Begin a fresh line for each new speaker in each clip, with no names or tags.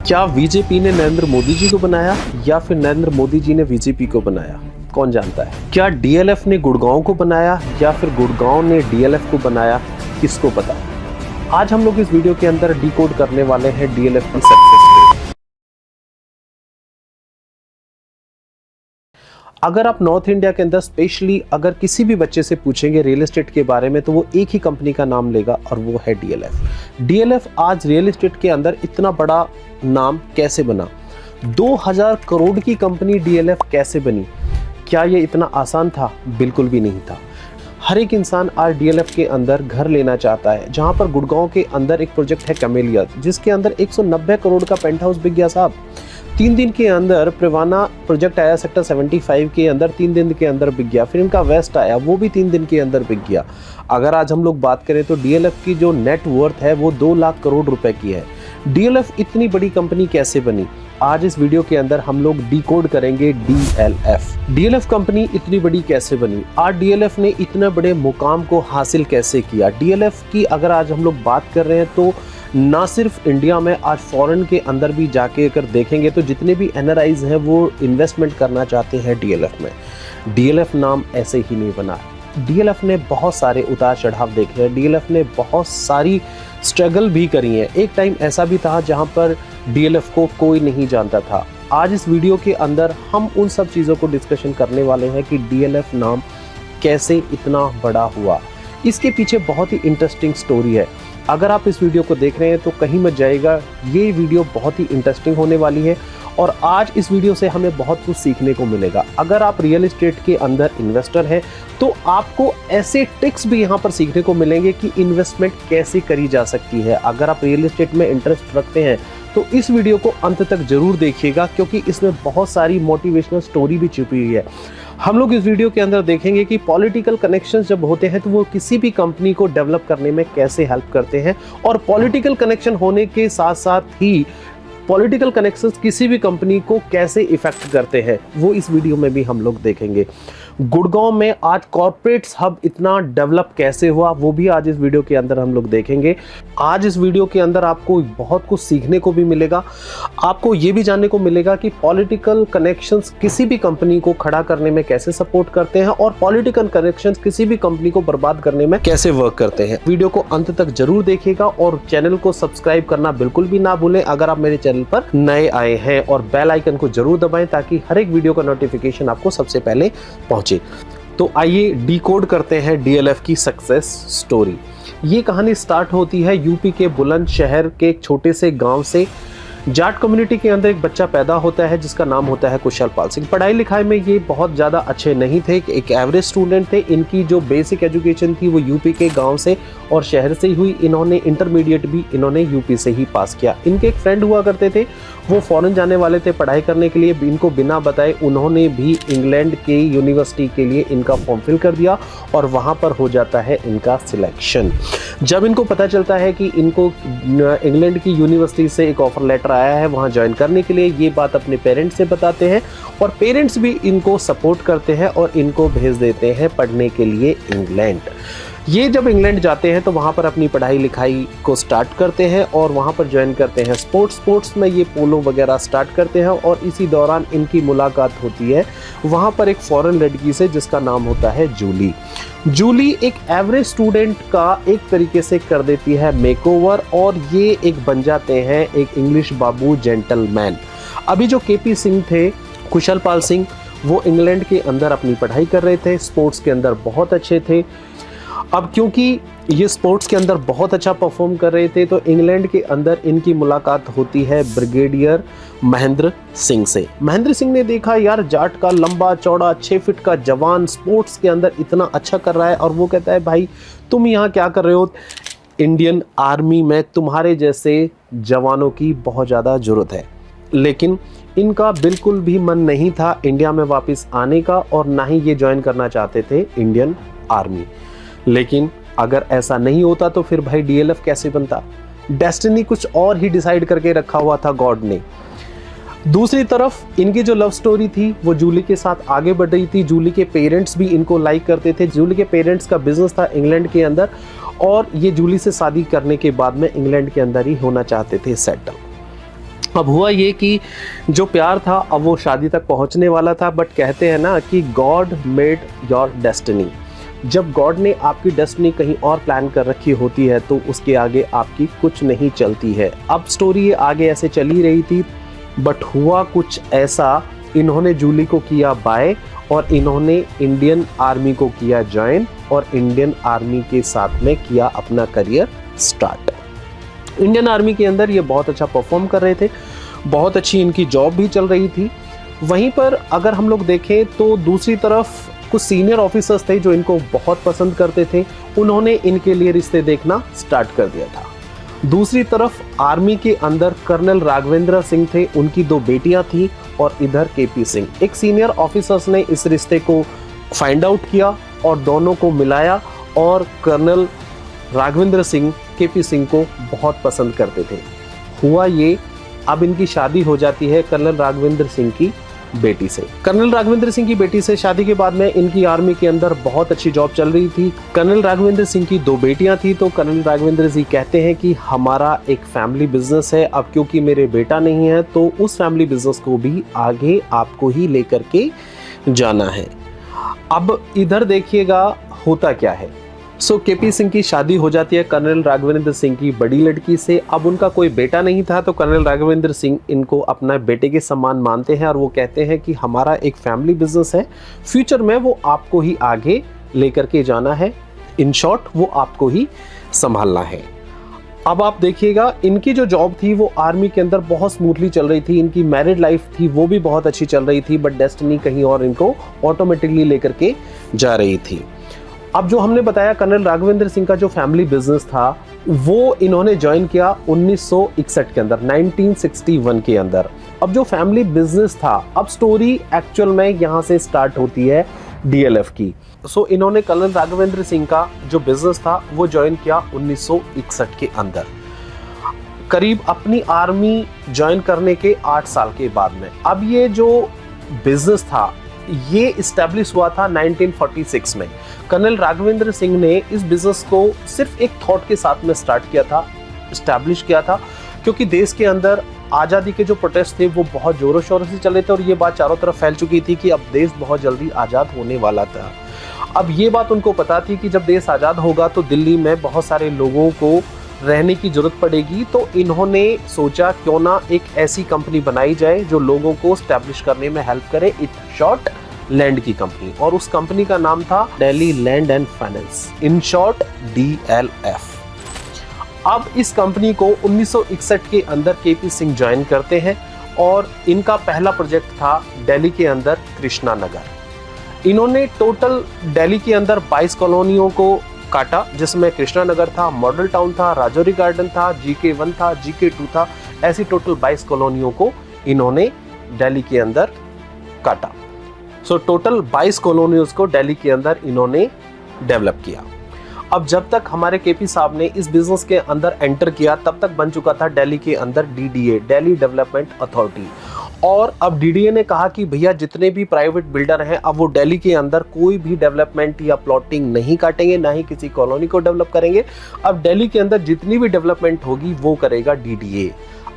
क्या बीजेपी ने नरेंद्र मोदी जी को बनाया या फिर नरेंद्र मोदी जी ने बीजेपी को बनाया, कौन जानता है। क्या डीएलएफ ने गुड़गांव को बनाया या फिर गुड़गांव ने डीएलएफ को बनाया, किसको पता। आज हम लोग इस वीडियो के अंदर डिकोड करने वाले हैं डीएलएफ की सक्सेस स्टोरी। अगर आप नॉर्थ इंडिया के अंदर स्पेशली अगर किसी भी बच्चे से पूछेंगे रियल एस्टेट के बारे में तो वो एक ही कंपनी का नाम लेगा और वो है डीएलएफ। डीएलएफ आज रियल एस्टेट के अंदर इतना बड़ा नाम कैसे बना, 2000 करोड़ की कंपनी डीएलएफ कैसे बनी। क्या ये इतना आसान था? बिल्कुल भी नहीं था। हर एक इंसान आज डीएलएफ के अंदर घर लेना चाहता है, जहां पर गुड़गांव के अंदर एक प्रोजेक्ट है कैमेलिया, जिसके अंदर 190 करोड़ का पेंट हाउस बिक गया साहब। 3 दिन के अंदर प्रिवाना प्रोजेक्ट आया सेक्टर 75 के अंदर, 3 दिन के अंदर बिक गया। फिर इनका वेस्ट आया, वो भी 3 दिन के अंदर बिक गया। अगर आज हम लोग बात करें तो डीएलएफ की जो नेट वर्थ है वो 2 लाख करोड़ रुपए की है। डीएलएफ इतनी बड़ी कंपनी कैसे बनी, आज इस वीडियो के अंदर हम लोग डिकोड करेंगे डीएलएफ। डीएलएफ कंपनी इतनी बड़ी कैसे बनी, आज डीएलएफ ने इतने बड़े मुकाम को हासिल कैसे किया। डीएलएफ की अगर आज हम लोग बात कर रहे हैं तो ना सिर्फ इंडिया में, आज फॉरेन के अंदर भी जाके अगर देखेंगे तो जितने भी एनआरआईज हैं वो इन्वेस्टमेंट करना चाहते हैं डीएलएफ में। डीएलएफ नाम ऐसे ही नहीं बना। डीएलएफ ने बहुत सारे उतार चढ़ाव देखे हैं, डीएलएफ ने बहुत सारी स्ट्रगल भी करी है। एक टाइम ऐसा भी था जहां पर डीएलएफ को कोई नहीं जानता था। आज इस वीडियो के अंदर हम उन सब चीज़ों को डिस्कशन करने वाले हैं कि डीएलएफ नाम कैसे इतना बड़ा हुआ। इसके पीछे बहुत ही इंटरेस्टिंग स्टोरी है। अगर आप इस वीडियो को देख रहे हैं तो कहीं मत जाएगा, ये वीडियो बहुत ही इंटरेस्टिंग होने वाली है और आज इस वीडियो से हमें बहुत कुछ सीखने को मिलेगा। अगर आप रियल एस्टेट के अंदर इन्वेस्टर हैं तो आपको ऐसे ट्रिक्स भी यहाँ पर सीखने को मिलेंगे कि इन्वेस्टमेंट कैसे करी जा सकती है। अगर आप रियल एस्टेट में इंटरेस्ट रखते हैं तो इस वीडियो को अंत तक जरूर देखिएगा, क्योंकि इसमें बहुत सारी मोटिवेशनल स्टोरी भी छुपी हुई है। हम लोग इस वीडियो के अंदर देखेंगे कि पॉलिटिकल कनेक्शंस जब होते हैं तो वो किसी भी कंपनी को डेवलप करने में कैसे हेल्प करते हैं, और पॉलिटिकल कनेक्शन होने के साथ साथ ही पॉलिटिकल कनेक्शंस किसी भी कंपनी को कैसे इफेक्ट करते हैं, वो इस वीडियो में भी हम लोग देखेंगे। गुड़गांव में आज कॉर्पोरेट हब इतना डेवलप कैसे हुआ, वो भी आज इस वीडियो के अंदर हम लोग देखेंगे। आज इस वीडियो के अंदर आपको बहुत कुछ सीखने को भी मिलेगा। आपको ये भी जानने को मिलेगा कि पॉलिटिकल कनेक्शंस किसी भी कंपनी को खड़ा करने में कैसे सपोर्ट करते हैं और पॉलिटिकल कनेक्शंस किसी भी कंपनी को बर्बाद करने में कैसे वर्क करते हैं। वीडियो को अंत तक जरूर देखिएगा और चैनल को सब्सक्राइब करना बिल्कुल भी ना भूलें अगर आप मेरे चैनल पर नए आए हैं, और बेल आइकन को जरूर दबाएं ताकि हर एक वीडियो का नोटिफिकेशन आपको सबसे पहले पहुंचे। तो आइए डिकोड करते हैं डीएलएफ की सक्सेस स्टोरी। ये कहानी स्टार्ट होती है यूपी के बुलंदशहर के एक छोटे से गांव से। जाट कम्युनिटी के अंदर एक बच्चा पैदा होता है जिसका नाम होता है कुशल पाल सिंह। पढ़ाई लिखाई में ये बहुत ज़्यादा अच्छे नहीं थे, एक एवरेज स्टूडेंट थे। इनकी जो बेसिक एजुकेशन थी वो यूपी के गांव से और शहर से ही हुई। इन्होंने इंटरमीडिएट भी इन्होंने यूपी से ही पास किया। इनके एक फ्रेंड हुआ करते थे, वो फॉरेन जाने वाले थे पढ़ाई करने के लिए। इनको बिना बताए उन्होंने भी इंग्लैंड के यूनिवर्सिटी के लिए इनका फॉर्म फिल कर दिया और वहाँ पर हो जाता है इनका सिलेक्शन। जब इनको पता चलता है कि इनको इंग्लैंड की यूनिवर्सिटी से एक ऑफर लेटर आया है वहाँ ज्वाइन करने के लिए, ये बात अपने पेरेंट्स से बताते हैं और पेरेंट्स भी इनको सपोर्ट करते हैं और इनको भेज देते हैं पढ़ने के लिए इंग्लैंड। ये जब इंग्लैंड जाते हैं तो वहाँ पर अपनी पढ़ाई लिखाई को स्टार्ट करते हैं और वहाँ पर ज्वाइन करते हैं स्पोर्ट्स में ये पोलो वगैरह स्टार्ट करते हैं। और इसी दौरान इनकी मुलाकात होती है वहाँ पर एक फॉरेन लड़की से जिसका नाम होता है जूली। जूली एक एवरेज स्टूडेंट का एक तरीके से कर देती है मेकओवर और ये एक बन जाते हैं एक इंग्लिश बाबू जेंटलमैन। अभी जो केपी सिंह थे, कुशल पाल सिंह, वो इंग्लैंड के अंदर अपनी पढ़ाई कर रहे थे, स्पोर्ट्स के अंदर बहुत अच्छे थे। अब क्योंकि ये स्पोर्ट्स के अंदर बहुत अच्छा परफॉर्म कर रहे थे तो इंग्लैंड के अंदर इनकी मुलाकात होती है ब्रिगेडियर महेंद्र सिंह से। महेंद्र सिंह ने देखा यार जाट का लंबा चौड़ा 6 फीट का जवान स्पोर्ट्स के अंदर इतना अच्छा कर रहा है, और वो कहता है भाई तुम यहाँ क्या कर रहे हो, इंडियन आर्मी में तुम्हारे जैसे जवानों की बहुत ज़्यादा ज़रूरत है। लेकिन इनका बिल्कुल भी मन नहीं था इंडिया में वापस आने का और ना ही ये ज्वाइन करना चाहते थे इंडियन आर्मी। लेकिन अगर ऐसा नहीं होता तो फिर भाई डीएलएफ कैसे बनता। डेस्टिनी कुछ और ही डिसाइड करके रखा हुआ था गॉड ने। दूसरी तरफ इनकी जो लव स्टोरी थी वो जूली के साथ आगे बढ़ रही थी। जूली के पेरेंट्स भी इनको लाइक करते थे। जूली के पेरेंट्स का बिजनेस था इंग्लैंड के अंदर और ये जूली से शादी करने के बाद में इंग्लैंड के अंदर ही होना चाहते थे सेटल। अब हुआ ये कि जो प्यार था अब वो शादी तक पहुंचने वाला था, बट कहते हैं ना कि गॉड मेड योर डेस्टिनी। जब गॉड ने आपकी डेस्टिनी कहीं और प्लान कर रखी होती है तो उसके आगे आपकी कुछ नहीं चलती है। अब स्टोरी ये आगे ऐसे चली रही थी, बट हुआ कुछ ऐसा, इन्होंने जूली को किया बाय और इन्होंने इंडियन आर्मी को किया ज्वाइन और इंडियन आर्मी के साथ में किया अपना करियर स्टार्ट। इंडियन आर्मी के अंदर ये बहुत अच्छा परफॉर्म कर रहे थे, बहुत अच्छी इनकी जॉब भी चल रही थी। वहीं पर अगर हम लोग देखें तो दूसरी तरफ कुछ सीनियर ऑफिसर्स थे जो इनको बहुत पसंद करते थे, उन्होंने इनके लिए रिश्ते देखना स्टार्ट कर दिया था। दूसरी तरफ आर्मी के अंदर कर्नल राघवेंद्र सिंह थे, उनकी 2 बेटियां थी और इधर केपी सिंह। एक सीनियर ऑफिसर्स ने इस रिश्ते को फाइंड आउट किया और दोनों को मिलाया और कर्नल राघवेंद्र सिंह केपी सिंह को बहुत पसंद करते थे। हुआ ये, अब इनकी शादी हो जाती है कर्नल राघवेंद्र सिंह की बेटी से। कर्नल राघवेंद्र सिंह की बेटी से शादी के बाद में इनकी आर्मी के अंदर बहुत अच्छी जॉब चल रही थी। कर्नल राघवेंद्र सिंह की 2 बेटियां थी, तो कर्नल राघवेंद्र सिंह कहते हैं कि हमारा एक फैमिली बिजनेस है, अब क्योंकि मेरे बेटा नहीं है तो उस फैमिली बिजनेस को भी आगे आपको ही लेकर के जाना है। अब इधर देखिएगा होता क्या है। केपी सिंह की शादी हो जाती है कर्नल राघवेंद्र सिंह की बड़ी लड़की से। अब उनका कोई बेटा नहीं था तो कर्नल राघवेंद्र सिंह इनको अपना बेटे के समान मानते हैं और वो कहते हैं कि हमारा एक फैमिली बिजनेस है, फ्यूचर में वो आपको ही आगे लेकर के जाना है, इन शॉर्ट वो आपको ही संभालना है। अब आप देखिएगा इनकी जो जॉब थी वो आर्मी के अंदर बहुत स्मूथली चल रही थी, इनकी मैरिड लाइफ थी वो भी बहुत अच्छी चल रही थी, बट डेस्टिनी कहीं और इनको ऑटोमेटिकली लेकर के जा रही थी। अब जो हमने बताया कर्नल राघवेंद्र सिंह का जो फैमिली बिजनेस था वो इन्होंने ज्वाइन किया 1961 के अंदर, 1961 के अंदर। अब जो फैमिली बिजनेस था, अब स्टोरी एक्चुअल में यहाँ से स्टार्ट होती है डीएलएफ की। इन्होंने कर्नल राघवेंद्र सिंह का जो बिजनेस था वो ज्वाइन किया 1961 के अंदर, करीब अपनी आर्मी ज्वाइन करने के 8 साल के बाद में। अब ये जो बिजनेस था ये इस्टेब्लिश हुआ था 1946 में। कर्नल राघवेंद्र सिंह ने इस बिजनेस को सिर्फ एक थॉट के साथ में स्टार्ट किया था, इस्टेब्लिश किया था, क्योंकि देश के अंदर आज़ादी के जो प्रोटेस्ट थे वो बहुत जोरों शोरों से चले थे और ये बात चारों तरफ फैल चुकी थी कि अब देश बहुत जल्दी आज़ाद होने वाला था। अब ये बात उनको पता थी कि जब देश आज़ाद होगा तो दिल्ली में बहुत सारे लोगों को रहने की जरूरत पड़ेगी, तो इन्होंने सोचा क्यों ना एक ऐसी कंपनी बनाई जाए जो लोगों को स्टैब्लिश करने में हेल्प करे, इन शॉर्ट लैंड की कंपनी। और उस कंपनी का नाम था Delhi land and finance, in short DLF। अब इस कंपनी को 1961 के अंदर केपी सिंह ज्वाइन करते हैं और इनका पहला प्रोजेक्ट था दिल्ली के अंदर कृष्णा नगर। इन्होंने टोटल दिल्ली के अंदर 22 कॉलोनियों को काटा, जिसमें कृष्णा नगर था, मॉडल टाउन था, राजौरी गार्डन था, GK1 था, GK2 था, ऐसी टोटल 22 कॉलोनियों को इन्होंने दिल्ली के अंदर काटा। टोटल 22 कॉलोनियों को दिल्ली के अंदर इन्होंने डेवलप किया। अब जब तक हमारे केपी साहब ने इस बिजनेस के अंदर एंटर किया तब तक बन चुका था दिल्ली के अंदर DDA, दिल्ली डेवलपमेंट अथॉरिटी। और अब DDA ने कहा कि भैया जितने भी प्राइवेट बिल्डर हैं अब वो दिल्ली के अंदर कोई भी डेवलपमेंट या प्लॉटिंग नहीं काटेंगे, ना ही किसी कॉलोनी को डेवलप करेंगे। अब दिल्ली के अंदर जितनी भी डेवलपमेंट होगी वो करेगा DDA।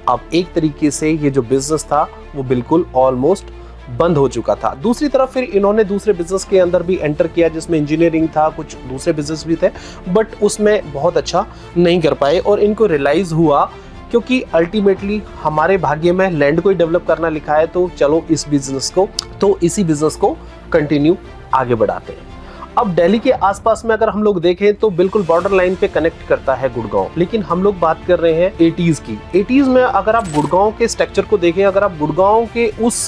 अब एक तरीके से ये जो बिजनेस था वो बिल्कुल ऑलमोस्ट बंद हो चुका था। दूसरी तरफ फिर इन्होंने दूसरे बिजनेस के अंदर भी एंटर किया जिसमें इंजीनियरिंग था, कुछ दूसरे बिजनेस भी थे, बट उसमें बहुत अच्छा नहीं कर पाए और इनको रियलाइज हुआ क्योंकि अल्टीमेटली हमारे भाग्य में लैंड को ही डेवलप करना लिखा है, तो चलो इसी बिजनेस को कंटिन्यू आगे बढ़ाते हैं। अब दिल्ली के आसपास में अगर हम लोग देखें तो बिल्कुल बॉर्डर लाइन पे कनेक्ट करता है गुड़गांव, लेकिन हम लोग बात कर रहे हैं 80s की। 80s में अगर आप गुड़गांव के स्ट्रक्चर को देखें, अगर आप गुड़गांव के उस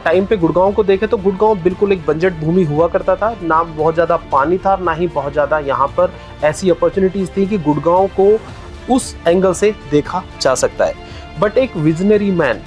टाइम पे गुड़गांव को देखें तो गुड़गांव बिल्कुल एक बंजर भूमि हुआ करता था, ना बहुत ज्यादा पानी था, ना ही बहुत ज्यादा यहाँ पर ऐसी अपॉर्चुनिटीज थी कि गुड़गांव को उस एंगल से देखा जा सकता है। बट एक विजनरी मैन,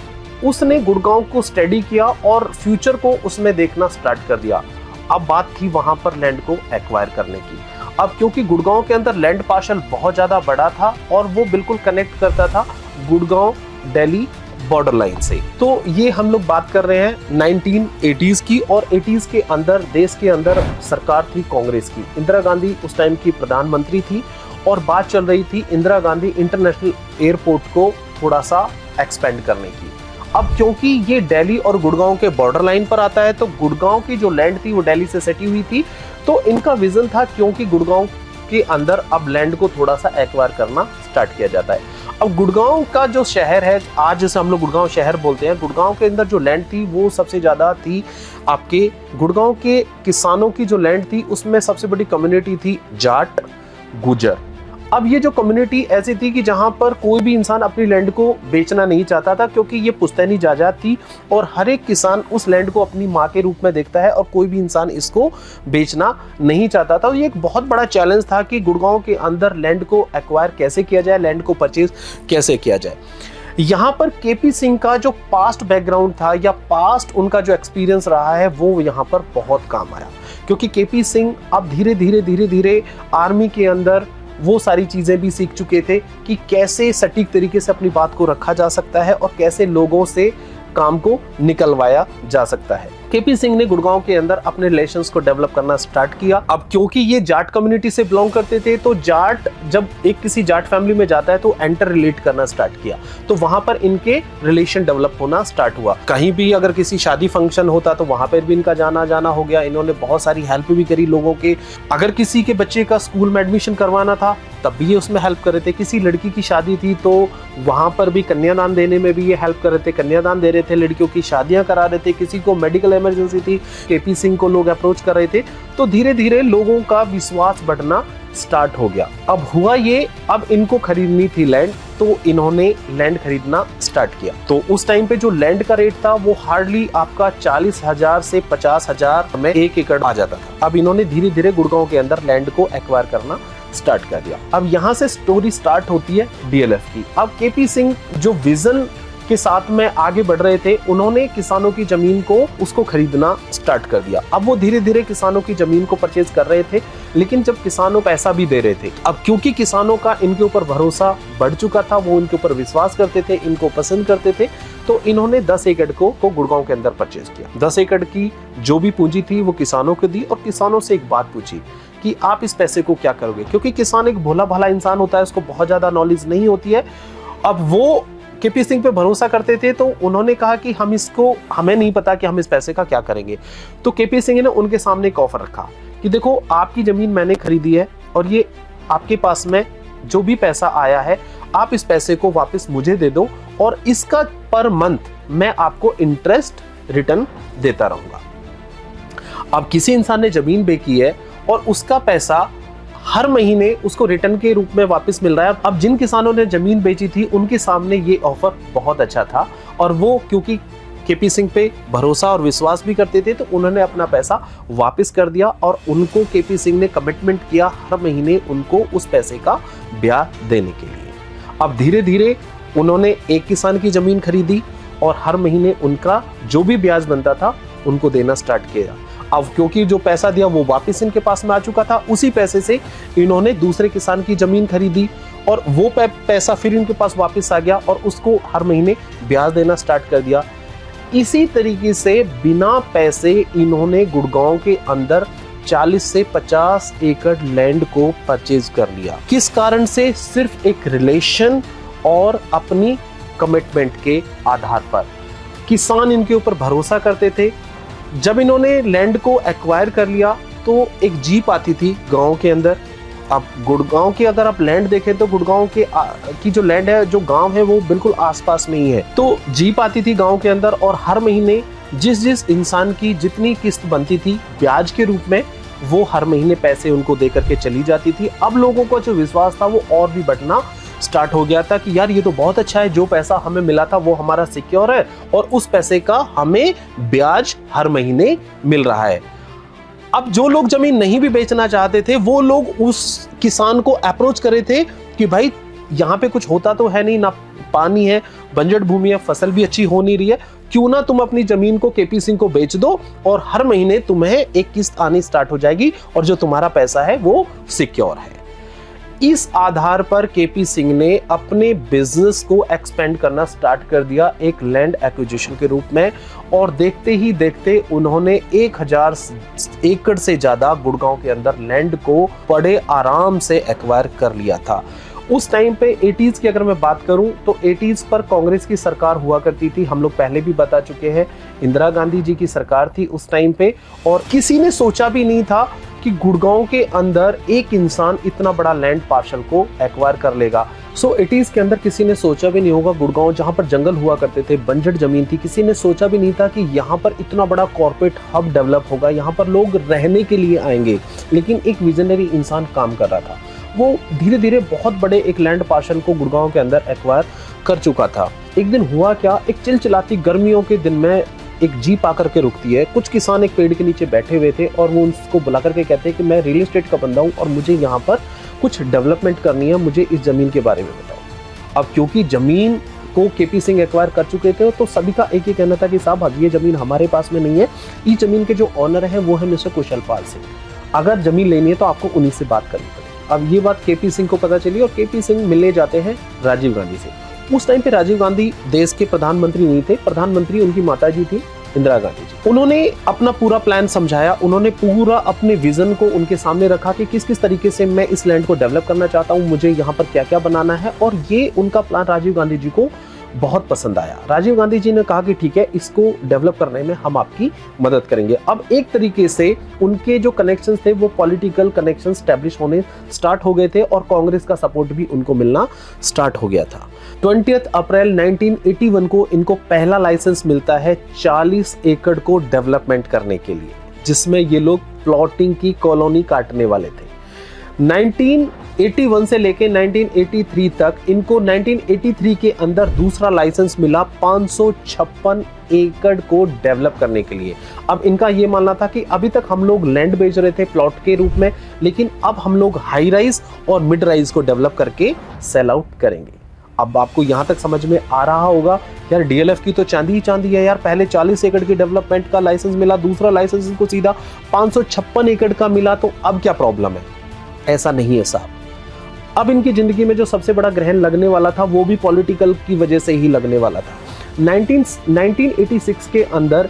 उसने गुड़गांव को स्टडी किया और फ्यूचर को उसमें देखना स्टार्ट कर दिया। अब बात थी वहां पर लैंड को एक्वायर करने की। अब क्योंकि गुड़गांव के अंदर लैंड पार्शल बहुत ज्यादा बड़ा था और वो बिल्कुल कनेक्ट करता था गुड़गांव दिल्ली बॉर्डर लाइन से, तो ये हम लोग बात कर रहे हैं 1980s की। और 80s के अंदर देश के अंदर सरकार थी कांग्रेस की, इंदिरा गांधी उस टाइम की प्रधानमंत्री थी और बात चल रही थी इंदिरा गांधी इंटरनेशनल एयरपोर्ट को थोड़ा सा एक्सपेंड करने की। अब क्योंकि ये दिल्ली और गुड़गांव के बॉर्डर लाइन पर आता है, तो गुड़गांव की जो लैंड थी वो दिल्ली से सटी हुई थी, तो इनका विजन था क्योंकि गुड़गांव के अंदर अब लैंड को थोड़ा सा एक्वायर करना स्टार्ट किया जाता है। अब गुड़गांव का जो शहर है, आज जैसे हम लोग गुड़गांव शहर बोलते हैं, गुड़गांव के अंदर जो लैंड थी वो सबसे ज्यादा थी आपके गुड़गांव के किसानों की जो लैंड थी उसमें सबसे बड़ी कम्युनिटी थी जाट गुजर। अब ये जो कम्युनिटी ऐसी थी कि जहां पर कोई भी इंसान अपनी लैंड को बेचना नहीं चाहता था, क्योंकि ये पुश्तैनी जायदाद थी और हर एक किसान उस लैंड को अपनी माँ के रूप में देखता है और कोई भी इंसान इसको बेचना नहीं चाहता था। ये एक बहुत बड़ा चैलेंज था कि गुड़गांव के अंदर लैंड को एक्वायर कैसे किया जाए, लैंड को परचेज कैसे किया जाए। यहाँ पर केपी सिंह का जो पास्ट बैकग्राउंड था या पास्ट उनका जो एक्सपीरियंस रहा है वो यहाँ पर बहुत काम आया, क्योंकि केपी सिंह अब धीरे धीरे आर्मी के अंदर वो सारी चीजें भी सीख चुके थे कि कैसे सटीक तरीके से अपनी बात को रखा जा सकता है और कैसे लोगों से काम को निकलवाया जा सकता है। केपी सिंह ने गुड़गांव के अंदर अपने रिलेशंस को डेवलप करना स्टार्ट किया। अब क्योंकि ये जाट कम्युनिटी से बिलोंग करते थे, तो जाट जब एक किसी जाट फैमिली में जाता है तो एंटर रिलेट करना स्टार्ट किया, तो वहां पर इनके रिलेशन डेवलप होना स्टार्ट हुआ। कहीं भी अगर किसी शादी फंक्शन होता तो वहां पर भी इनका जाना हो गया। इन्होंने बहुत सारी हेल्प भी करी लोगों के। अगर किसी के बच्चे का स्कूल में एडमिशन करवाना था तब भी ये उसमें हेल्प कर रहे थे। किसी लड़की की शादी थी तो वहां पर भी कन्यादान देने में भी ये हेल्प कर रहे थे, कन्यादान दे रहे थे, लड़कियों की शादियां करा रहे थे। किसी को मेडिकल इमरजेंसी थी, केपी सिंह को लोग अप्रोच कर रहे थे। तो धीरे धीरे लोगों का विश्वास बढ़ना स्टार्ट हो गया। अब हुआ ये, अब इनको खरीदनी थी लैंड, तो इन्होंने लैंड खरीदना स्टार्ट किया। तो उस टाइम पे जो लैंड का रेट था वो हार्डली आपका 40,000 से 50,000 में 1 एकड़ आ जाता था। अब इन्होंने धीरे धीरे गुड़गांव के अंदर लैंड को एक्वायर करना स्टार्ट कर दिया। अब यहाँ से स्टोरी स्टार्ट होती है डीएलएफ की। अब केपी सिंह जो विजन के साथ में आगे बढ़ रहे थे, उन्होंने किसानों की जमीन को उसको खरीदना स्टार्ट कर दिया। अब वो धीरे धीरे किसानों की जमीन को परचेज कर रहे थे, लेकिन जब किसानों पैसा भी दे रहे थे, अब क्योंकि किसानों का इनके ऊपर भरोसा बढ़ चुका था, वो इनके ऊपर विश्वास करते थे, इनको पसंद करते थे, तो इन्होंने 10 एकड़ को गुड़गांव के अंदर परचेज किया। 10 एकड़ की जो भी पूंजी थी वो किसानों को दी और किसानों से एक बात पूछी कि आप इस पैसे को क्या करोगे, क्योंकि किसान एक भोला भाला इंसान होता है, उसको बहुत ज्यादा नॉलेज नहीं होती है। अब वो केपी सिंह पे भरोसा करते थे, तो उन्होंने कहा कि हमें नहीं पता कि हम इस पैसे का क्या करेंगे। तो केपी सिंह ने उनके सामने एक ऑफर रखा कि देखो, आपकी जमीन मैंने खरीदी है और ये आपके पास में जो भी पैसा आया है आप इस पैसे को वापस मुझे दे दो और इसका पर मंथ मैं आपको इंटरेस्ट रिटर्न देता रहूंगा। अब किसी इंसान ने जमीन बेची है और उसका पैसा हर महीने उसको रिटर्न के रूप में वापस मिल रहा है। अब जिन किसानों ने जमीन बेची थी उनके सामने ये ऑफर बहुत अच्छा था, और वो क्योंकि केपी सिंह पे भरोसा और विश्वास भी करते थे, तो उन्होंने अपना पैसा वापस कर दिया और उनको केपी सिंह ने कमिटमेंट किया हर महीने उनको उस पैसे का ब्याज देने के लिए। अब धीरे धीरे उन्होंने एक किसान की जमीन खरीदी और हर महीने उनका जो भी ब्याज बनता था उनको देना स्टार्ट किया। अब क्योंकि जो पैसा दिया वो वापस इनके पास में आ चुका था, उसी पैसे से इन्होंने दूसरे किसान की जमीन खरीदी और वो पैसा फिर इनके पास वापस आ गया और उसको हर महीने ब्याज देना स्टार्ट कर दिया। इसी तरीके से बिना पैसे इन्होंने गुड़गांव के अंदर 40 से 50 एकड़ लैंड को परचेज कर लिया। किस कारण से? सिर्फ एक रिलेशन और अपनी कमिटमेंट के आधार पर। किसान इनके ऊपर भरोसा करते थे। जब इन्होंने लैंड को एक्वायर कर लिया तो एक जीप आती थी गांव के अंदर। अब गुड़गांव की अगर आप लैंड देखें तो गुड़गांव के की जो लैंड है, जो गांव है, वो बिल्कुल आसपास में ही है। तो जीप आती थी गांव के अंदर और हर महीने जिस इंसान की जितनी किस्त बनती थी ब्याज के रूप में, वो हर महीने पैसे उनको दे करके चली जाती थी। अब लोगों को जो विश्वास था वो और भी बढ़ना स्टार्ट हो गया था कि यार ये तो बहुत अच्छा है, जो पैसा हमें मिला था वो हमारा सिक्योर है और उस पैसे का हमें ब्याज हर महीने मिल रहा है। अब जो लोग जमीन नहीं भी बेचना चाहते थे वो लोग उस किसान को अप्रोच कर रहे थे कि भाई यहाँ पे कुछ होता तो है नहीं, ना पानी है, बंजर भूमि है, फसल भी अच्छी हो नहीं रही है, क्यों ना तुम अपनी जमीन को केपी सिंह को बेच दो और हर महीने तुम्हें एक किस्त आनी स्टार्ट हो जाएगी और जो तुम्हारा पैसा है वो सिक्योर है। इस आधार पर केपी सिंह ने अपने बिजनेस को एक्सपेंड करना स्टार्ट कर दिया एक लैंड एक्विजिशन के रूप में, और देखते ही देखते उन्होंने 1000 एकड़ से ज्यादा गुड़गांव के अंदर लैंड को बड़े आराम से एक्वायर कर लिया था। उस टाइम पे 80s की अगर मैं बात करूं तो 80s पर कांग्रेस की सरकार हुआ करती थी, हम लोग पहले भी बता चुके हैं। इंदिरा गांधी जी की सरकार थी उस टाइम पे, और किसी ने सोचा भी नहीं था कि गुड़गांव के अंदर एक इंसान इतना बड़ा लैंड पार्सल को एक्वायर कर लेगा। 80s के अंदर किसी ने सोचा भी नहीं होगा, गुड़गांव जहां पर जंगल हुआ करते थे, बंजर जमीन थी, किसी ने सोचा भी नहीं था कि यहाँ पर इतना बड़ा कॉर्पोरेट हब डेवलप होगा, यहाँ पर लोग रहने के लिए आएंगे। लेकिन एक विजनरी इंसान काम कर रहा था, वो धीरे धीरे बहुत बड़े एक लैंड पार्सल को गुड़गांव के अंदर एक्वायर कर चुका था। एक दिन हुआ क्या, एक चिलचिलाती गर्मियों के दिन में एक जीप आकर के रुकती है। कुछ किसान एक पेड़ के नीचे बैठे हुए थे और वो उनको बुला करके कहते हैं कि मैं रियल एस्टेट का बंदा हूँ और मुझे यहाँ पर कुछ डेवलपमेंट करनी है, मुझे इस जमीन के बारे में बताओ। अब क्योंकि जमीन को केपी सिंह एक्वायर कर चुके थे तो सभी का एक ही कहना था कि साहब अब ये जमीन हमारे पास में नहीं है, इस जमीन के जो ऑनर है वो है मिस्टर कुशल पाल सिंह, अगर जमीन लेनी है तो आपको उन्हीं से बात करनी पड़ेगी। अब ये बात केपी सिंह को पता चली और केपी सिंह मिलने जाते हैं राजीव गांधी से। उस टाइम पे राजीव गांधी देश के प्रधानमंत्री नहीं थे, प्रधानमंत्री उनकी माताजी थी इंदिरा गांधी जी। उन्होंने अपना पूरा प्लान समझाया, उन्होंने पूरा अपने विजन को उनके सामने रखा कि किस किस तरीके से मैं इस लैंड को डेवलप करना चाहता हूं, मुझे यहाँ पर क्या क्या बनाना है, और ये उनका प्लान राजीव गांधी जी को बहुत पसंद आया। राजीव गांधी जी ने कहा कि ठीक है, इसको डेवलप करने में हम आपकी मदद करेंगे। अब एक तरीके से उनके जो कनेक्शंस थे वो पॉलिटिकल कनेक्शंस एस्टैब्लिश होने स्टार्ट हो गए थे और कांग्रेस का सपोर्ट भी उनको मिलना स्टार्ट हो गया था। 20 अप्रैल 1981 को इनको पहला लाइसेंस मिलता है 40 एकड़ को डेवलपमेंट करने के लिए, जिसमें ये लोग प्लॉटिंग की कॉलोनी काटने वाले थे। 1981 से लेके 1983 तक इनको 1983 के अंदर दूसरा लाइसेंस मिला 556 एकड़ को डेवलप करने के लिए। अब इनका ये मानना था कि अभी तक हम लोग लैंड बेच रहे थे प्लॉट के रूप में, लेकिन अब हम लोग हाई राइज और मिड राइज को डेवलप करके सेल आउट करेंगे। अब आपको यहां तक समझ में आ रहा होगा यार, डीएलएफ की तो चांदी ही चांदी है यार, पहले 40 एकड़ की डेवलपमेंट का लाइसेंस मिला, दूसरा लाइसेंस इनको सीधा 556 एकड़ का मिला, तो अब क्या प्रॉब्लम है? ऐसा नहीं है साहब। अब इनकी जिंदगी में जो सबसे बड़ा ग्रहण लगने वाला था वो भी पॉलिटिकल की वजह से ही लगने वाला था। 1986 के अंदर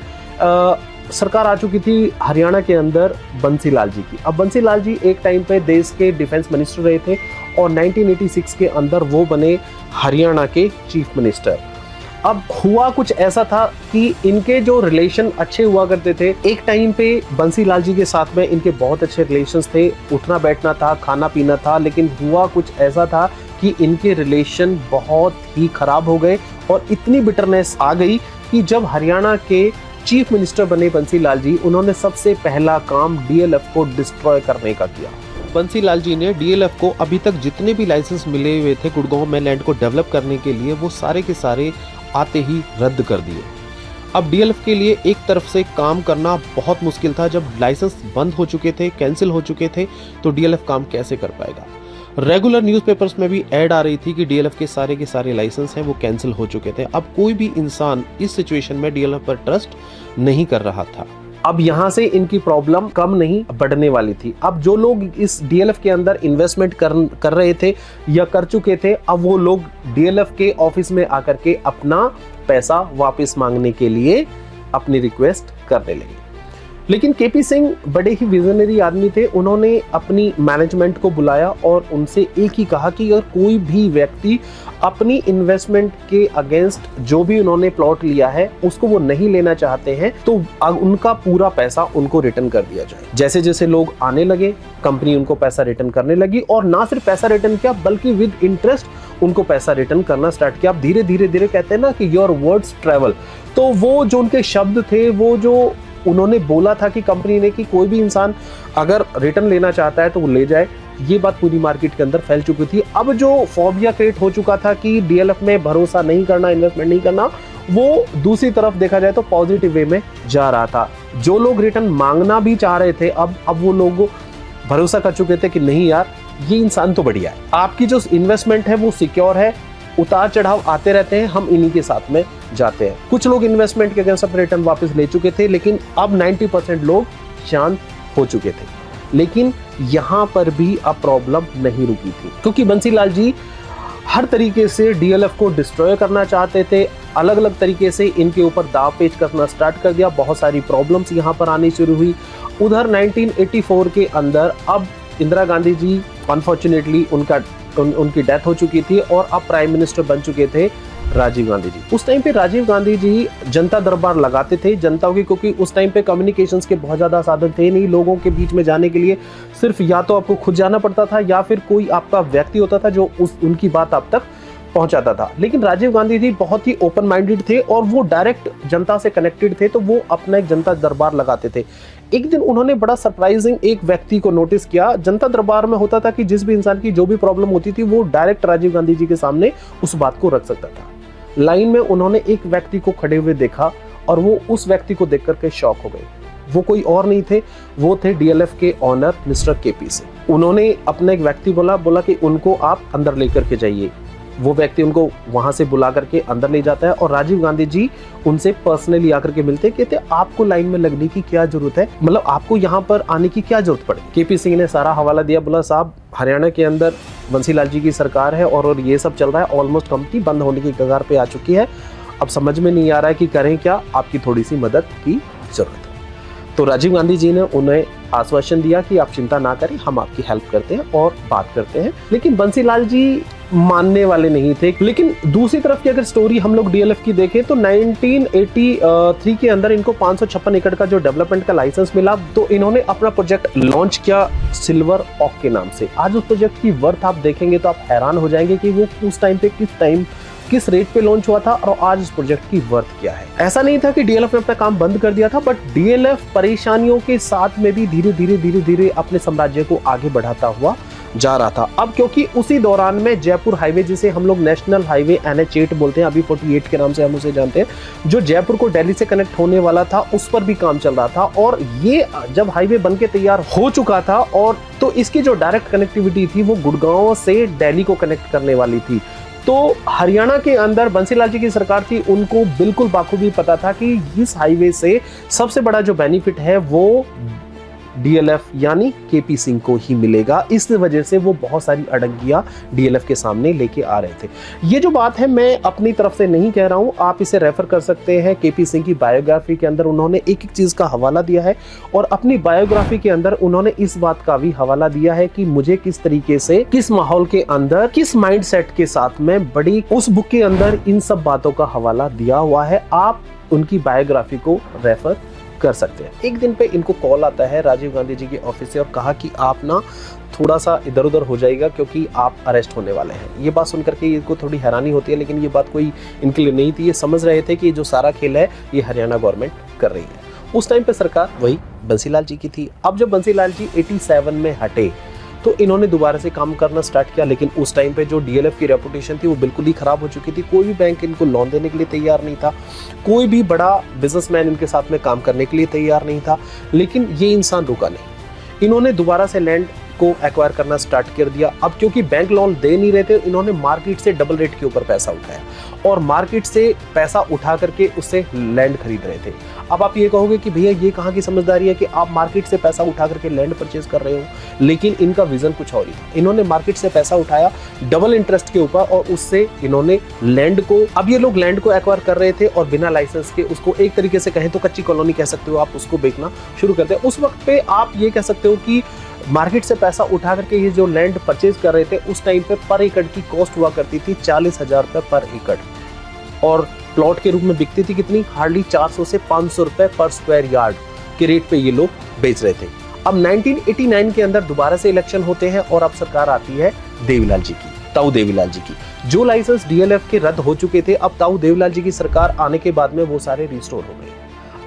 सरकार आ चुकी थी हरियाणा के अंदर बंसीलाल जी की। अब बंसीलाल जी एक टाइम पे देश के डिफेंस मिनिस्टर रहे थे और 1986 के अंदर वो बने हरियाणा के चीफ मिनिस्टर। अब हुआ कुछ ऐसा था कि इनके जो रिलेशन अच्छे हुआ करते थे, एक टाइम पे बंसीलाल जी के साथ में इनके बहुत अच्छे रिलेशंस थे, उठना बैठना था, खाना पीना था, लेकिन हुआ कुछ ऐसा था कि इनके रिलेशन बहुत ही खराब हो गए और इतनी बिटरनेस आ गई कि जब हरियाणा के चीफ मिनिस्टर बने बंसीलाल जी, उन्होंने सबसे पहला काम डीएलएफ को डिस्ट्रॉय करने का किया। बंसीलाल जी ने डीएलएफ को अभी तक जितने भी लाइसेंस मिले हुए थे गुड़गांव में लैंड को डेवलप करने के लिए, वो सारे के सारे आते ही रद्द कर दिए। अब डीएलएफ के लिए एक तरफ से काम करना बहुत मुश्किल था, जब लाइसेंस बंद हो चुके थे, कैंसिल हो चुके थे, तो डीएलएफ काम कैसे कर पाएगा। रेगुलर न्यूज़पेपर्स में भी ऐड आ रही थी कि डीएलएफ के सारे लाइसेंस हैं वो कैंसिल हो चुके थे। अब कोई भी इंसान इस सिचुएशन में डीएलएफ पर ट्रस्ट नहीं कर रहा था। अब यहाँ से इनकी प्रॉब्लम कम नहीं बढ़ने वाली थी। अब जो लोग इस डीएलएफ के अंदर इन्वेस्टमेंट कर रहे थे या कर चुके थे, अब वो लोग डीएलएफ के ऑफिस में आकर के अपना पैसा वापस मांगने के लिए अपनी रिक्वेस्ट करने लगे। लेकिन केपी सिंह बड़े ही विजनरी आदमी थे, उन्होंने अपनी मैनेजमेंट को बुलाया और उनसे एक ही कहा कि अगर कोई भी व्यक्ति अपनी इन्वेस्टमेंट के अगेंस्ट जो भी उन्होंने प्लॉट लिया है उसको वो नहीं लेना चाहते हैं तो उनका पूरा पैसा उनको रिटर्न कर दिया जाए। जैसे जैसे लोग आने लगे, कंपनी उनको पैसा रिटर्न करने लगी और ना सिर्फ पैसा रिटर्न किया बल्कि विद इंटरेस्ट उनको पैसा रिटर्न करना स्टार्ट किया। अब धीरे धीरे कहते हैं ना कि योर वर्ड्स ट्रेवल, तो वो जो उनके शब्द थे, वो जो उन्होंने बोला था कि कंपनी ने कि कोई भी इंसान अगर रिटर्न लेना चाहता है तो वो ले जाए, ये बात पूरी मार्केट के अंदर फैल चुकी थी। अब जो फोबिया क्रिएट हो चुका था कि डीएलएफ में भरोसा नहीं करना, इन्वेस्टमेंट नहीं करना, वो दूसरी तरफ देखा जाए तो पॉजिटिव वे में जा रहा था। जो लोग रिटर्न मांगना भी चाह रहे थे, अब वो लोग भरोसा कर चुके थे कि नहीं यार, ये इंसान तो बढ़िया है, आपकी जो इन्वेस्टमेंट है वो सिक्योर है, उतार चढ़ाव आते रहते हैं, हम इन्हीं के साथ में जाते हैं। कुछ लोग इन्वेस्टमेंट के अगेंस्ट अपने रिटर्न वापस ले चुके थे, लेकिन अब 90% लोग शांत हो चुके थे। लेकिन यहाँ पर भी अब प्रॉब्लम नहीं रुकी थी, क्योंकि बंसीलाल जी हर तरीके से डीएलएफ को डिस्ट्रॉय करना चाहते थे। अलग अलग तरीके से इनके ऊपर दाव पेच करना स्टार्ट कर दिया। बहुत सारी प्रॉब्लम्स यहाँ पर आनी शुरू हुई। उधर 1984 के अंदर अब इंदिरा गांधी जी अनफॉर्चुनेटली उनका उनकी डेथ हो चुकी थी और अब प्राइम मिनिस्टर बन चुके थे राजीव गांधी जी। उस टाइम पे राजीव गांधी जी जनता दरबार लगाते थे जनता की, क्योंकि उस टाइम पे कम्युनिकेशंस के बहुत ज़्यादा साधन थे नहीं लोगों के बीच में जाने के लिए। सिर्फ या तो आपको खुद जाना पड़ता था या फिर कोई आपका व्यक्ति होता था जो उनकी बात आप तक पहुंचाता था। लेकिन राजीव गांधी जी बहुत ही ओपन माइंडेड थे और वो डायरेक्ट जनता से कनेक्टेड थे, तो वो अपना एक जनता दरबार लगाते थे। एक दिन उन्होंने बड़ा सरप्राइजिंग एक व्यक्ति को नोटिस किया। जनता दरबार में होता था कि जिस भी इंसान की जो भी प्रॉब्लम होती थी वो डायरेक्ट राजीव गांधी जी के सामने उस बात को रख सकता था। लाइन में उन्होंने एक व्यक्ति को खड़े हुए देखा और वो उस व्यक्ति को देख करके शॉक हो गए। वो कोई और नहीं थे, वो थे डीएलएफ के ऑनर मिस्टर केपी सिंह। उन्होंने अपना एक व्यक्ति बोला कि उनको आप अंदर लेकर के जाइए। वो व्यक्ति उनको वहां से बुला करके अंदर ले जाता है और राजीव गांधी जी उनसे पर्सनली आकर के मिलते, कहते आपको लाइन में लगने की क्या जरूरत है, मतलब आपको यहाँ पर आने की क्या जरूरत पड़े। केपी सिंह ने सारा हवाला दिया, बोला साहब हरियाणा के अंदर बंसीलाल जी की सरकार है और ये सब चल रहा है, ऑलमोस्ट कंपनी बंद होने की कगार पे आ चुकी है, अब समझ में नहीं आ रहा है कि करें क्या, आपकी थोड़ी सी मदद की जरूरत है। तो राजीव गांधी जी ने उन्हें आश्वासन दिया कि आप चिंता ना करें, हम आपकी हेल्प करते हैं और बात करते हैं। लेकिन बंसीलाल जी मानने वाले नहीं थे। लेकिन दूसरी तरफ की अगर स्टोरी हम लोग डीएलएफ की देखें तो 1983 के अंदर इनको 556 एकड़ का जो डेवलपमेंट का लाइसेंस मिला, तो इन्होंने अपना प्रोजेक्ट लॉन्च किया सिल्वर ऑक के नाम से। आज उस प्रोजेक्ट की वर्थ आप देखेंगे तो आप हैरान हो जाएंगे कि वो उस टाइम पे किस रेट पे लॉन्च हुआ था और आज इस प्रोजेक्ट की वर्थ क्या है। ऐसा नहीं था कि डीएलएफ ने अपना काम बंद कर दिया था, बट डीएलएफ परेशानियों के साथ में भी धीरे धीरे अपने साम्राज्य को आगे बढ़ाता हुआ जा रहा था। अब क्योंकि उसी दौरान में जयपुर हाईवे, जिसे हम लोग नेशनल हाईवे NH8 बोलते हैं, अभी 48 के नाम से हम उसे जानते हैं, जो जयपुर को दिल्ली से कनेक्ट होने वाला था, उस पर भी काम चल रहा था। और ये जब हाईवे बनके तैयार हो चुका था और तो इसकी जो डायरेक्ट कनेक्टिविटी थी वो गुड़गांव से दिल्ली को कनेक्ट करने वाली थी। तो हरियाणा के अंदर बंसीलाल जी की सरकार थी, उनको बिल्कुल बाखूबी पता था कि इस हाईवे से सबसे बड़ा जो बेनिफिट है वो डीएलएफ यानी केपी सिंह को ही मिलेगा। इस वजह से वो बहुत सारी अड़ंगियां डीएलएफ के सामने लेके आ रहे थे। ये जो बात है मैं अपनी तरफ से नहीं कह रहा हूं, आप इसे रेफर कर सकते हैं। केपी सिंह की बायोग्राफी के अंदर उन्होंने एक एक चीज का हवाला दिया है और अपनी बायोग्राफी के अंदर उन्होंने इस बात का भी हवाला दिया है कि मुझे किस तरीके से, किस माहौल के अंदर, किस माइंडसेट के साथ में बड़ी, उस बुक के अंदर इन सब बातों का हवाला दिया हुआ है। आप उनकी बायोग्राफी को रेफर कर सकते हैं। एक दिन पे इनको कॉल आता है राजीव गांधी जी के ऑफिस से और कहा कि आप ना थोड़ा सा इधर उधर हो जाएगा क्योंकि आप अरेस्ट होने वाले हैं। ये बात सुनकर के इनको थोड़ी हैरानी होती है, लेकिन ये बात कोई इनके लिए नहीं थी। ये समझ रहे थे कि जो सारा खेल है ये हरियाणा गवर्नमेंट कर रही है। उस टाइम पे सरकार वही बंसीलाल जी की थी। अब जब बंसीलाल जी 87 में हटे तो इन्होंने दोबारा से काम करना स्टार्ट किया, लेकिन उस टाइम पे जो डीएलएफ की रेपुटेशन थी वो बिल्कुल ही खराब हो चुकी थी। कोई भी बैंक इनको लोन देने के लिए तैयार नहीं था, कोई भी बड़ा बिजनेसमैन इनके साथ में काम करने के लिए तैयार नहीं था। लेकिन ये इंसान रुका नहीं, इन्होंने दोबारा से लैंड को एक्वायर करना स्टार्ट कर दिया। अब क्योंकि बैंक लोन दे नहीं रहे थे, इन्होंने मार्केट से डबल रेट के ऊपर पैसा उठाया और मार्केट से पैसा उठा करके उससे लैंड खरीद रहे थे। अब आप ये कहोगे कि भैया ये कहाँ की समझदारी है कि आप मार्केट से पैसा उठा करके लैंड परचेज कर रहे हो, लेकिन इनका विजन कुछ और ही था। इन्होंने मार्केट से पैसा उठाया डबल इंटरेस्ट के ऊपर और उससे इन्होंने लैंड को, अब ये लोग लैंड को एक्वायर कर रहे थे और बिना लाइसेंस के उसको, एक तरीके से कहें तो कच्ची कॉलोनी कह सकते हो आप, उसको बेचना शुरू करते हैं। उस वक्त पे आप ये कह सकते हो कि मार्केट से पैसा उठा करके ये जो लैंड परचेज कर रहे थे उस टाइम पे पर एकड़ की कॉस्ट हुआ करती थी 40,000 रुपए पर एकड़ और प्लॉट के रूप में बिकती थी कितनी, हार्डली 400 से 500 रुपए पर स्क्वायर यार्ड के रेट पे ये लोग बेच रहे थे। अब 1989 के अंदर दोबारा से इलेक्शन होते हैं और अब सरकार आती है देवीलाल जी की, ताऊ देवीलाल जी की। जो लाइसेंस डीएलएफ के रद्द हो चुके थे, अब ताऊ देवीलाल जी की सरकार आने के बाद में वो सारे रिस्टोर हो गए।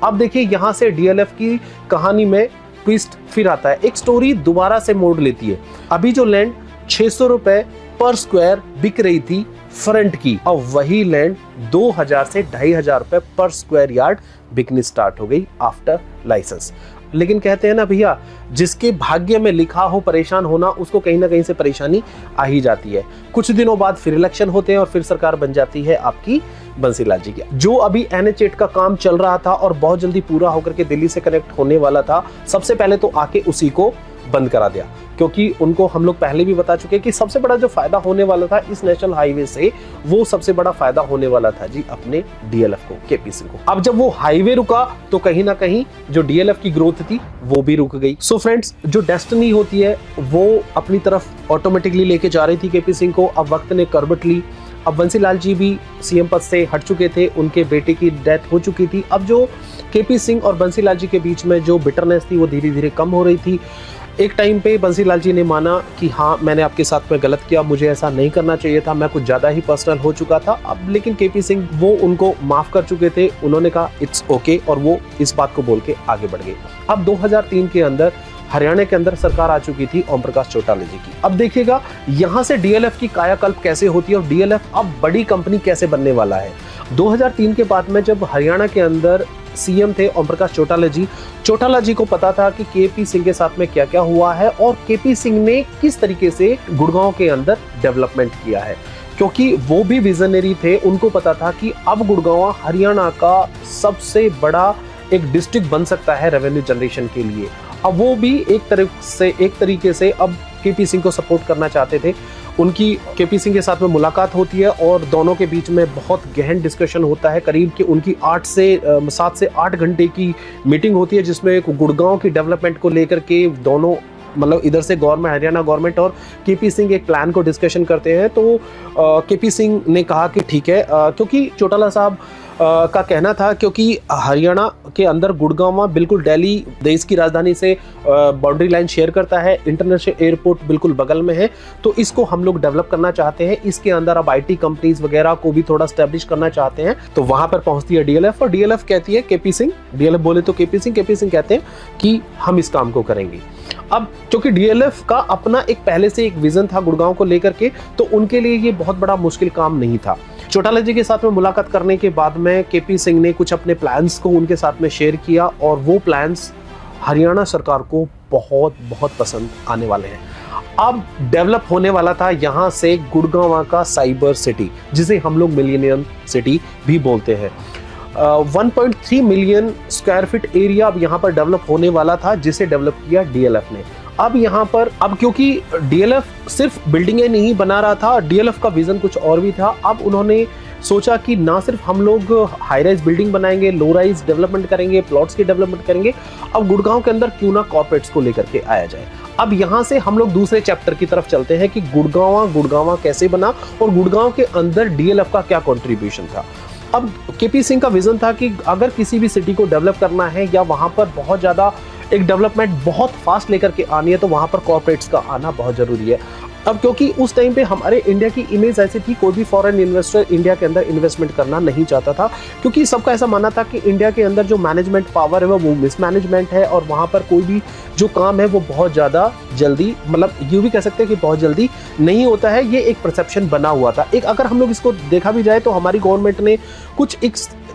अब देखिए यहाँ से डीएलएफ की कहानी में ट्विस्ट फिर आता है, एक स्टोरी दोबारा से मोड़ लेती है। अभी जो लैंड 600 रुपए पर स्क्वायर बिक रही थी फ्रंट की, अब वही लैंड 2000 से 2500 रुपए पर स्क्वायर यार्ड बिकनी स्टार्ट हो गई आफ्टर लाइसेंस। लेकिन कहते हैं ना भैया, जिसके भाग्य में लिखा हो परेशान होना, उसको कहीं ना कहीं से परेशानी आ ही जाती है। कुछ दिनों बाद फिर इलेक्शन होते हैं और फिर सरकार बन जाती है आपकी बंसीलाल जी की। जो अभी NH8 का काम चल रहा था और बहुत जल्दी पूरा होकर के दिल्ली से कनेक्ट होने वाला था, सबसे पहले तो आके उसी को बंद करा दिया। क्योंकि उनको हम लोग पहले भी बता चुके कि सबसे बड़ा जो फायदा होने वाला था इस नेशनल हाईवे से, वो सबसे बड़ा फायदा होने वाला था जी अपने डीएलएफ को, केपी सिंह को। अब जब वो हाईवे रुका तो कहीं ना कहीं जो डीएलएफ की ग्रोथ थी वो भी रुक गई। सो फ्रेंड्स, जो डेस्टिनी होती है वो अपनी तरफ ऑटोमेटिकली लेके जा रही थी केपी सिंह को। अब वक्त ने करवट ली। अब बंसीलाल जी भी सीएम पद से हट चुके थे, उनके बेटे की डेथ हो चुकी थी। अब जो केपी सिंह और बंसीलाल जी के बीच में जो बिटरनेस थी वो धीरे धीरे कम हो रही थी। एक टाइम पे बंसीलाल जी ने माना कि हाँ, मैंने आपके साथ में गलत किया, मुझे ऐसा नहीं करना चाहिए था, मैं कुछ ज़्यादा ही पर्सनल हो चुका था। अब लेकिन केपी सिंह वो उनको माफ़ कर चुके थे। उन्होंने कहा इट्स ओके और वो इस बात को बोल के आगे बढ़ गए। अब 2003 के अंदर हरियाणा के अंदर सरकार आ चुकी थी ओम प्रकाश चौटाला जी की। अब देखिएगा यहाँ से डीएलएफ की कायाकल्प कैसे होती है और डीएलएफ अब बड़ी कंपनी कैसे बनने वाला है। 2003 के बाद में जब हरियाणा के अंदर सीएम थे ओम प्रकाश चौटाला जी को पता था कि केपी सिंह के साथ में क्या क्या हुआ है और केपी सिंह ने किस तरीके से गुड़गांव के अंदर डेवलपमेंट किया है, क्योंकि वो भी विजनरी थे। उनको पता था कि अब गुड़गांव हरियाणा का सबसे बड़ा एक डिस्ट्रिक्ट बन सकता है रेवेन्यू जनरेशन के लिए। अब वो भी एक तरीके से अब केपी सिंह को सपोर्ट करना चाहते थे। उनकी केपी सिंह के साथ में मुलाकात होती है और दोनों के बीच में बहुत गहन डिस्कशन होता है। करीब की उनकी 7 से 8 घंटे की मीटिंग होती है, जिसमें गुड़गांव की डेवलपमेंट को लेकर के दोनों, मतलब इधर से गवर्नमेंट, हरियाणा गवर्नमेंट और केपी सिंह एक प्लान को डिस्कशन करते हैं। तो केपी सिंह ने कहा कि ठीक है, क्योंकि चौटाला साहब का कहना था क्योंकि हरियाणा के अंदर गुड़गांव बिल्कुल दिल्ली देश की राजधानी से बाउंड्री लाइन शेयर करता है, इंटरनेशनल एयरपोर्ट बिल्कुल बगल में है, तो इसको हम लोग डेवलप करना चाहते हैं। इसके अंदर अब आईटी कंपनीज वगैरह को भी थोड़ा स्टैब्लिश करना चाहते हैं। तो वहां पर पहुंचती है डीएलएफ और डीएलएफ कहती है केपी सिंह, डीएलएफ बोले तो केपी सिंह कहते हैं कि हम इस काम को करेंगे। अब क्योंकि डीएलएफ का अपना एक पहले से एक विजन था गुड़गांव को लेकर के, तो उनके लिए ये बहुत बड़ा मुश्किल काम नहीं था। चौटाला जी के साथ में मुलाकात करने के बाद में केपी सिंह ने कुछ अपने प्लान्स को उनके साथ में शेयर किया और वो प्लान्स हरियाणा सरकार को बहुत पसंद आने वाले हैं। अब डेवलप होने वाला था यहाँ से गुड़गांव का साइबर सिटी, जिसे हम लोग मिलेनियम सिटी भी बोलते हैं। 1.3 मिलियन स्क्वायर फीट एरिया अब यहाँ पर डेवलप होने वाला था, जिसे डेवलप किया डीएलएफ ने। अब यहाँ पर क्योंकि डीएलएफ सिर्फ बिल्डिंगें नहीं बना रहा था, डीएलएफ का विजन कुछ और भी था। अब उन्होंने सोचा कि ना सिर्फ हम लोग हाई राइज बिल्डिंग बनाएंगे, लो राइज डेवलपमेंट करेंगे, प्लॉट्स की डेवलपमेंट करेंगे, अब गुड़गांव के अंदर क्यों ना कॉर्पोरेट्स को लेकर के आया जाए। अब यहाँ से हम लोग दूसरे चैप्टर की तरफ चलते हैं कि गुड़गांव कैसे बना और गुड़गांव के अंदर डीएलएफ का क्या कॉन्ट्रीब्यूशन था। अब केपी सिंह का विजन था कि अगर किसी भी सिटी को डेवलप करना है या वहां पर बहुत ज्यादा एक डेवलपमेंट बहुत फास्ट लेकर के आनी है, तो वहां पर कॉर्पोरेट्स का आना बहुत जरूरी है। अब क्योंकि उस टाइम पे हमारे इंडिया की इमेज ऐसी थी, कोई भी फॉरेन इन्वेस्टर इंडिया के अंदर इन्वेस्टमेंट करना नहीं चाहता था, क्योंकि सबका ऐसा मानना था कि इंडिया के अंदर जो मैनेजमेंट पावर है वो मिसमैनेजमेंट है और वहाँ पर कोई भी जो काम है वो बहुत ज़्यादा जल्दी, मतलब यूँ भी कह सकते हैं कि बहुत जल्दी नहीं होता है। ये एक परसेप्शन बना हुआ था। एक अगर हम लोग इसको देखा भी जाए तो हमारी गवर्नमेंट ने कुछ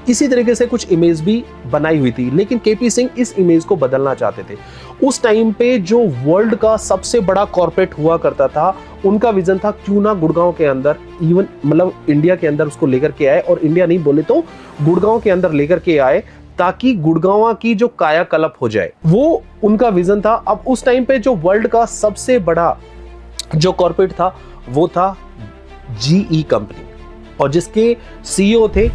इसी तरीके से कुछ इमेज भी बनाई हुई थी, लेकिन केपी सिंह इस इमेज को बदलना चाहते थे। उस टाइम पे जो वर्ल्ड का सबसे बड़ा कॉर्पोरेट हुआ करता था, उनका विजन था क्यों ना गुड़गांव के अंदर, इवन मतलब इंडिया के अंदर उसको लेकर के आए, और इंडिया नहीं बोले तो गुड़गांव के अंदर लेकर के आए, ताकि गुड़गांव की जो कायाकल्प हो जाए, वो उनका विजन था। अब उस टाइम पे जो वर्ल्ड का सबसे बड़ा जो कॉर्पोरेट था वो था जीई कंपनी, और जिसके सीईओ थे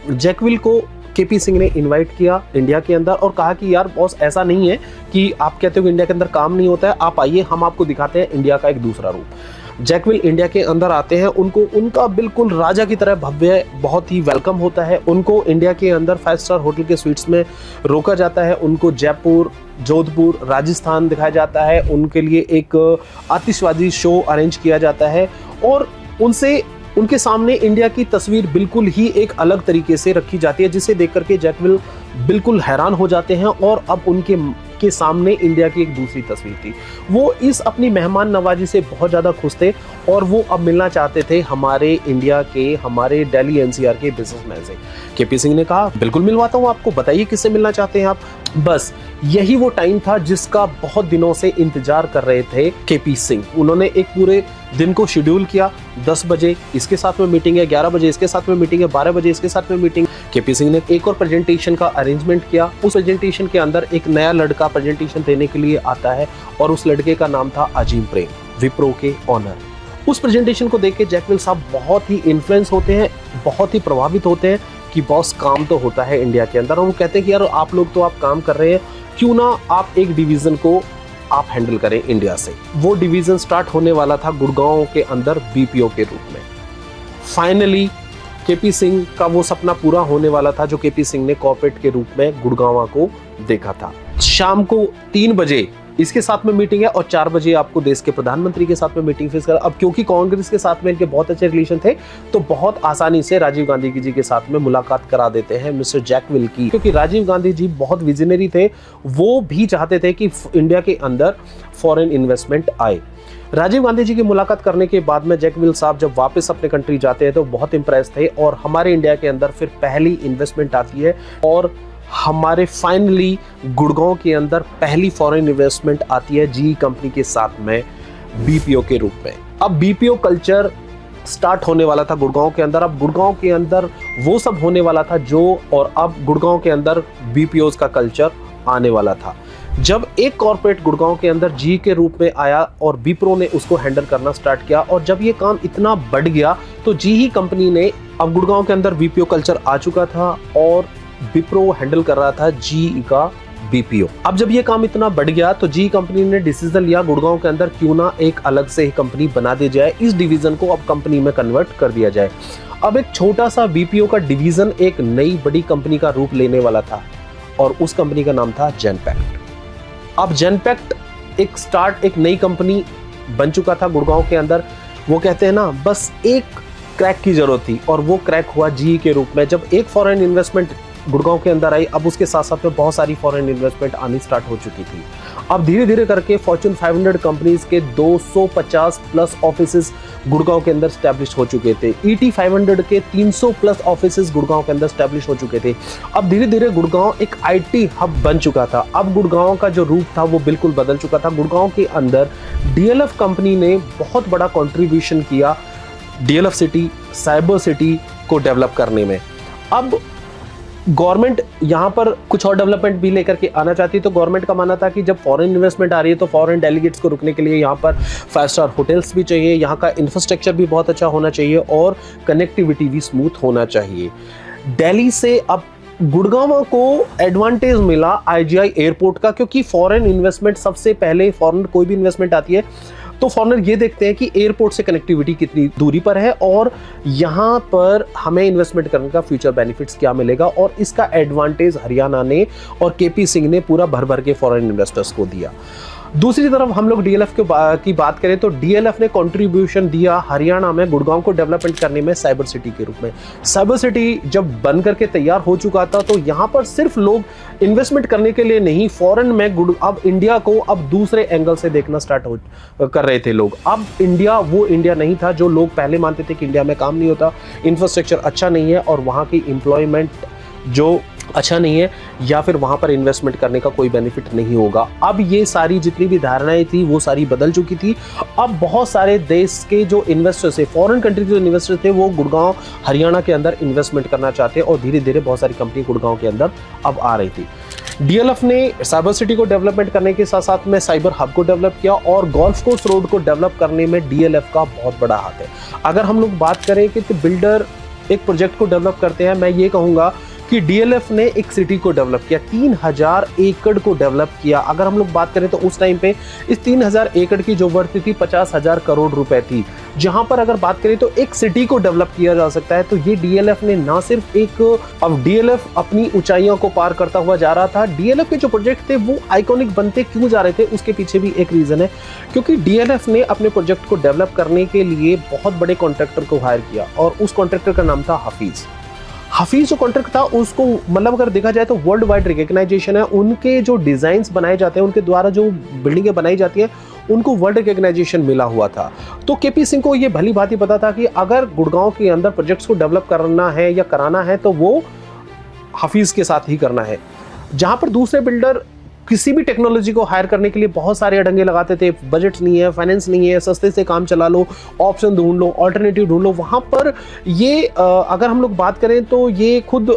जैकविल को केपी सिंह ने इनवाइट किया इंडिया के अंदर और कहा कि यार बॉस, ऐसा नहीं है कि आप कहते हो कि इंडिया के अंदर काम नहीं होता है, आप आइए, हम आपको दिखाते हैं इंडिया का एक दूसरा रूप। जैकविल इंडिया के अंदर आते हैं, उनका बिल्कुल राजा की तरह भव्य बहुत ही वेलकम होता है। उनको इंडिया के अंदर 5 स्टार होटल के स्वीट्स में रोका जाता है, उनको जयपुर, जोधपुर, राजस्थान दिखाया जाता है, उनके लिए एक आतिशबाजी शो अरेंज किया जाता है और उनके सामने इंडिया की तस्वीर बिल्कुल ही एक अलग तरीके से रखी जाती है, जिसे देख करके जैकविल बिल्कुल हैरान हो जाते हैं। और अब उनके सामने इंडिया की एक दूसरी तस्वीर थी। वो इस अपनी मेहमान नवाजी से बहुत ज़्यादा खुश थे और वो अब मिलना चाहते थे हमारे इंडिया के, हमारे दिल्ली एनसीआर के बिजनेसमैन से। केपी सिंह ने कहा बिल्कुल मिलवाता हूँ आपको, बताइए किससे मिलना चाहते हैं आप। बस यही वो टाइम था जिसका बहुत दिनों से इंतजार कर रहे थे केपी सिंह। उन्होंने एक पूरे दिन को शेड्यूल किया, 10 बजे इसके साथ में मीटिंग है, 11 बजे इसके साथ में मीटिंग है, 12 बजे इसके साथ में मीटिंग। केपी सिंह ने एक और प्रेजेंटेशन का अरेंजमेंट किया। उस प्रेजेंटेशन के अंदर एक नया लड़का प्रेजेंटेशन देने के लिए आता है और उस लड़के का नाम था अजीम प्रेम, विप्रो के ऑनर। उस प्रेजेंटेशन को देख के जैक वेल साहब बहुत ही इन्फ्लुएंस होते हैं, बहुत ही प्रभावित होते हैं कि बॉस काम तो होता है इंडिया के अंदर, और वो कहते हैं कि यार आप लोग तो आप काम कर रहे हैं, क्यों ना आप एक डिवीजन को आप हैंडल करें इंडिया से। वो डिवीजन स्टार्ट होने वाला था गुड़गांव के अंदर बीपीओ के रूप में। फाइनली केपी सिंह का वो सपना पूरा होने वाला था जो केपी सिंह ने कॉर्पोरेट के रूप में गुड़गांव को देखा था। शाम को 3 बजे इसके साथ में मीटिंग है और 4 बजे आपको देश के प्रधानमंत्री के साथ में मीटिंग फिक्स कर। अब क्योंकि कांग्रेस के साथ में इनके बहुत अच्छे रिलेशन थे तो बहुत आसानी से राजीव गांधी जी के साथ में मुलाकात करा देते हैं मिस्टर जैक वेल की, क्योंकि राजीव गांधी जी बहुत विजनरी थे। वो भी चाहते थे कि इंडिया के अंदर फॉरेन इन्वेस्टमेंट आए। राजीव गांधी जी की मुलाकात करने के बाद में जैक वेल साहब जब वापस अपने कंट्री जाते हैं तो बहुत इंप्रेस थे, और हमारे इंडिया के अंदर फिर पहली इन्वेस्टमेंट आती है और हमारे फाइनली गुड़गांव के अंदर पहली फॉरेन इन्वेस्टमेंट आती है जी कंपनी के साथ में बीपीओ के रूप में। अब बीपीओ कल्चर स्टार्ट होने वाला था गुड़गांव के अंदर। अब गुड़गांव के अंदर वो सब होने वाला था जो, और अब गुड़गांव के अंदर बीपीओज का कल्चर आने वाला था। जब एक कॉर्पोरेट गुड़गांव के अंदर जी के रूप में आया और विप्रो ने उसको हैंडल करना स्टार्ट किया, और जब ये काम इतना बढ़ गया तो जी ही कंपनी ने, अब गुड़गांव के अंदर बीपीओ कल्चर आ चुका था और विप्रो हैंडल कर रहा था जी का बीपीओ। अब जब ये काम इतना बढ़ गया तो जी कंपनी ने डिसीजन लिया गुड़गांव के अंदर क्यों ना एक अलग से ही कंपनी बना दी जाए, इस डिवीजन को अब कंपनी में कन्वर्ट कर दिया जाए। अब एक छोटा सा बीपीओ का डिवीजन एक नई बड़ी कंपनी का रूप लेने वाला था और उस कंपनी का नाम था जेनपैक्ट। अब जेनपैक्ट एक नई कंपनी बन चुका था गुड़गांव के अंदर। वो कहते हैं ना, बस एक क्रैक की जरूरत थी और वो क्रैक हुआ जी के रूप में। जब एक फॉरेन इन्वेस्टमेंट गुड़गांव के अंदर आई, अब उसके साथ साथ में बहुत सारी फॉरेन इन्वेस्टमेंट आनी स्टार्ट हो चुकी थी। अब धीरे धीरे करके फॉर्च्यून 500 कंपनीज के 250 प्लस ऑफिसेज गुड़गांव के अंदर स्टैब्लिश हो चुके थे। ET 500 के 300 प्लस ऑफिसेज गुड़गांव के अंदर स्टैब्लिश हो चुके थे। अब धीरे धीरे गुड़गांव एक IT हब बन चुका था। अब गुड़गांव का जो रूप था वो बिल्कुल बदल चुका था। गुड़गांव के अंदर DLF कंपनी ने बहुत बड़ा कॉन्ट्रीब्यूशन किया DLF सिटी, साइबर सिटी को डेवलप करने में। अब गवर्नमेंट यहाँ पर कुछ और डेवलपमेंट भी लेकर के आना चाहती है, तो गवर्नमेंट का मानना था कि जब फॉरेन इन्वेस्टमेंट आ रही है तो फॉरेन डेलीगेट्स को रुकने के लिए यहाँ पर 5 स्टार होटल्स भी चाहिए, यहाँ का इंफ्रास्ट्रक्चर भी बहुत अच्छा होना चाहिए और कनेक्टिविटी भी स्मूथ होना चाहिए। दिल्ली से अब गुड़गांव को एडवांटेज मिला IGI एयरपोर्ट का, क्योंकि फॉरेन इन्वेस्टमेंट सबसे पहले, फॉरेन कोई भी इन्वेस्टमेंट आती है तो फॉरेनर ये देखते हैं कि एयरपोर्ट से कनेक्टिविटी कितनी दूरी पर है और यहाँ पर हमें इन्वेस्टमेंट करने का फ्यूचर बेनिफिट्स क्या मिलेगा, और इसका एडवांटेज हरियाणा ने और केपी सिंह ने पूरा भर भर के फॉरेन इन्वेस्टर्स को दिया। दूसरी तरफ हम लोग DLF की बात करें तो DLF ने कंट्रीब्यूशन दिया हरियाणा में गुड़गांव को डेवलपमेंट करने में साइबर सिटी के रूप में। साइबर सिटी जब बन करके तैयार हो चुका था तो यहाँ पर सिर्फ लोग इन्वेस्टमेंट करने के लिए नहीं, फॉरेन में अब इंडिया को अब दूसरे एंगल से देखना स्टार्ट कर रहे थे लोग। अब इंडिया वो इंडिया नहीं था जो लोग पहले मानते थे कि इंडिया में काम नहीं होता, इंफ्रास्ट्रक्चर अच्छा नहीं है और वहाँ की एम्प्लॉयमेंट जो अच्छा नहीं है, या फिर वहां पर इन्वेस्टमेंट करने का कोई बेनिफिट नहीं होगा। अब ये सारी जितनी भी धारणाएं थी वो सारी बदल चुकी थी। अब बहुत सारे देश के जो इन्वेस्टर्स थे, फॉरेन कंट्री के जो इन्वेस्टर थे, वो गुड़गांव हरियाणा के अंदर इन्वेस्टमेंट करना चाहते हैं और धीरे धीरे बहुत सारी कंपनी गुड़गांव के अंदर अब आ रही थी। DLF ने साइबर सिटी को डेवलपमेंट करने के साथ साथ में साइबर हब को डेवलप किया और गोल्फ कोर्स रोड को डेवलप करने में DLF का बहुत बड़ा हाथ है। अगर हम लोग बात करें कि बिल्डर एक प्रोजेक्ट को डेवलप करते हैं, मैं ये कहूँगा कि DLF ने एक सिटी को डेवलप किया, 3000 एकड़ को डेवलप किया। अगर हम लोग बात करें तो उस टाइम पे इस 3000 एकड़ की जो वर्थ थी 50,000 करोड़ रुपए थी। जहां पर अगर बात करें तो एक सिटी को डेवलप किया जा सकता है, तो ये DLF ने ना सिर्फ एक, अब DLF अपनी ऊंचाइयों को पार करता हुआ जा रहा था। DLF के जो प्रोजेक्ट थे वो आइकॉनिक बनते क्यों जा रहे थे, उसके पीछे भी एक रीजन है, क्योंकि DLF ने अपने प्रोजेक्ट को डेवलप करने के लिए बहुत बड़े कॉन्ट्रैक्टर को हायर किया और उस कॉन्ट्रैक्टर का नाम था हफीज जो कॉन्ट्रैक्ट था उसको, मतलब अगर देखा जाए तो वर्ल्ड वाइड रिकॉग्नाइजेशन है। उनके जो डिजाइन्स बनाए जाते हैं, उनके द्वारा जो बिल्डिंगें बनाई जाती है, उनको वर्ल्ड रिकॉग्नाइजेशन मिला हुआ था। तो केपी सिंह को ये भली भांति पता था कि अगर गुड़गांव के अंदर प्रोजेक्ट्स को डेवलप करना है या कराना है तो वो हफीज के साथ ही करना है। जहां पर दूसरे बिल्डर किसी भी टेक्नोलॉजी को हायर करने के लिए बहुत सारे अड़ंगे लगाते थे, बजट नहीं है, फाइनेंस नहीं है, सस्ते से काम चला लो, ऑप्शन ढूंढ लो, ऑल्टरनेटिव ढूंढ लो। वहाँ पर ये अगर हम लोग बात करें तो ये खुद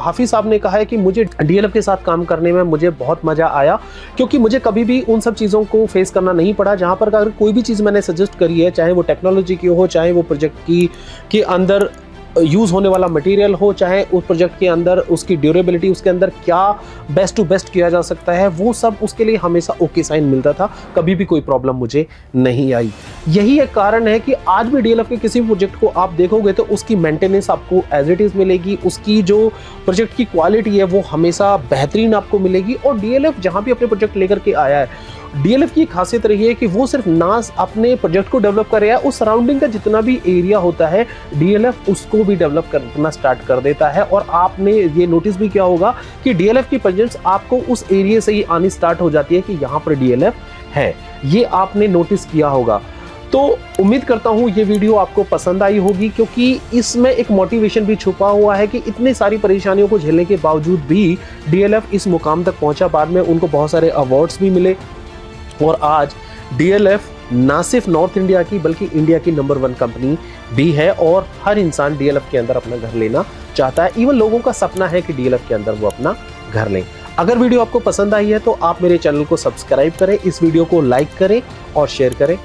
हाफिज साहब ने कहा है कि मुझे DLF के साथ काम करने में मुझे बहुत मज़ा आया, क्योंकि मुझे कभी भी उन सब चीज़ों को फेस करना नहीं पड़ा। जहाँ पर अगर कोई भी चीज़ मैंने सजेस्ट करी है, चाहे वो टेक्नोलॉजी की हो, चाहे वो प्रोजेक्ट के अंदर यूज़ होने वाला मटेरियल हो, चाहे उस प्रोजेक्ट के अंदर उसकी ड्यूरेबिलिटी, उसके अंदर क्या बेस्ट टू बेस्ट किया जा सकता है, वो सब उसके लिए हमेशा ओके साइन मिलता था। कभी भी कोई प्रॉब्लम मुझे नहीं आई। यही एक कारण है कि आज भी DLF के किसी भी प्रोजेक्ट को आप देखोगे तो उसकी मेंटेनेंस आपको एज इट इज़ मिलेगी, उसकी जो प्रोजेक्ट की क्वालिटी है वो हमेशा बेहतरीन आपको मिलेगी। और DLF जहाँ भी अपने प्रोजेक्ट लेकर के आया है, DLF की खासियत रही है कि वो सिर्फ ना अपने प्रोजेक्ट को डेवलप कर रहा है, उस सराउंडिंग का जितना भी एरिया होता है DLF उसको भी डेवलप करना स्टार्ट कर देता है। और आपने ये नोटिस भी किया होगा कि DLF की प्रेजेंस आपको उस एरिया से ही आनी स्टार्ट हो जाती है कि यहाँ पर DLF है, ये आपने नोटिस किया होगा। तो उम्मीद करता हूँ ये वीडियो आपको पसंद आई होगी, क्योंकि इसमें एक मोटिवेशन भी छुपा हुआ है कि इतनी सारी परेशानियों को झेलने के बावजूद भी DLF इस मुकाम तक पहुंचा। बाद में उनको बहुत सारे अवार्ड्स भी मिले और आज DLF ना सिर्फ नॉर्थ इंडिया की बल्कि इंडिया की नंबर 1 कंपनी भी है। और हर इंसान DLF के अंदर अपना घर लेना चाहता है। इवन लोगों का सपना है कि DLF के अंदर वो अपना घर लें। अगर वीडियो आपको पसंद आई है तो आप मेरे चैनल को सब्सक्राइब करें, इस वीडियो को लाइक करें और शेयर करें।